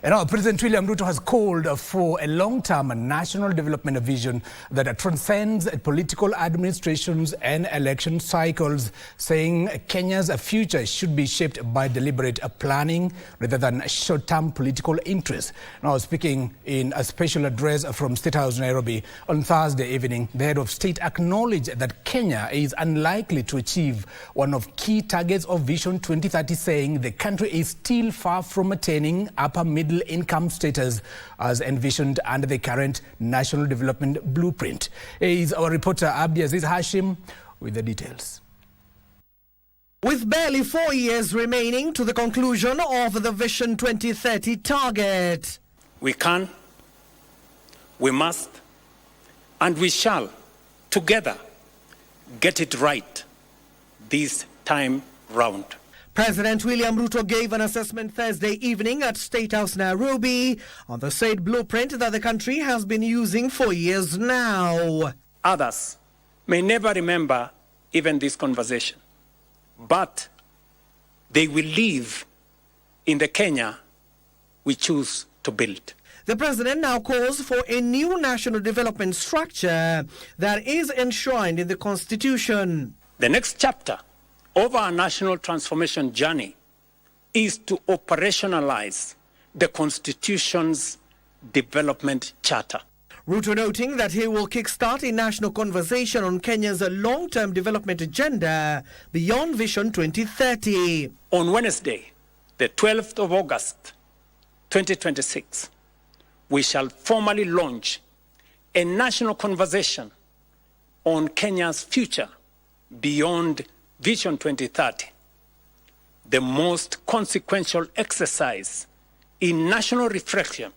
And now, President William Ruto has called for a long-term national development vision that transcends political administrations and election cycles, saying Kenya's future should be shaped by deliberate planning rather than short-term political interests. Now, speaking in a special address from State House Nairobi on Thursday evening, the head of state acknowledged that Kenya is unlikely to achieve one of key targets of Vision 2030, saying the country is still far from attaining upper middle income status as envisioned under the current National Development Blueprint. Here is our reporter Abdiaziz Hashim with the details. With barely 4 years remaining to the conclusion of the Vision 2030 target, we can, we must, and we shall together get it right this time round. President William Ruto gave an assessment Thursday evening at State House Nairobi on the state blueprint that the country has been using for years now. Others may never remember even this conversation, but they will live in the Kenya we choose to build. The president now calls for a new national development structure that is enshrined in the Constitution. The next chapter of our national transformation journey is to operationalize the Constitution's development charter. Ruto noting that he will kickstart a national conversation on Kenya's long-term development agenda beyond Vision 2030. On Wednesday, the 12th of August, 2026, we shall formally launch a national conversation on Kenya's future beyond Vision 2030, the most consequential exercise in national reflection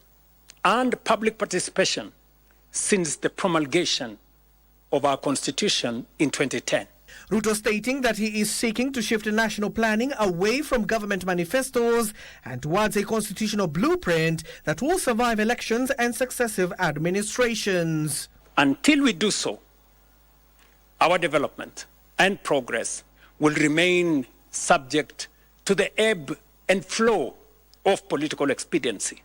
and public participation since the promulgation of our Constitution in 2010. Ruto stating that he is seeking to shift national planning away from government manifestos and towards a constitutional blueprint that will survive elections and successive administrations. Until we do so, our development and progress will remain subject to the ebb and flow of political expediency,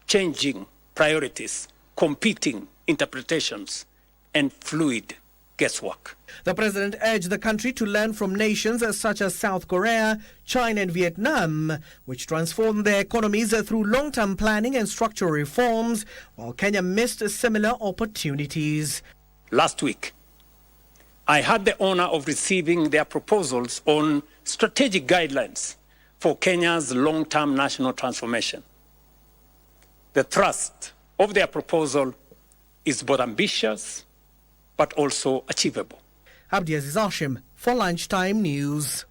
changing priorities, competing interpretations, and fluid guesswork. The president urged the country to learn from nations such as South Korea, China and Vietnam, which transformed their economies through long-term planning and structural reforms, while Kenya missed similar opportunities. Last week, I had the honor of receiving their proposals on strategic guidelines for Kenya's long-term national transformation. The thrust of their proposal is both ambitious but also achievable. Abdiaziz Hashim for Lunchtime News.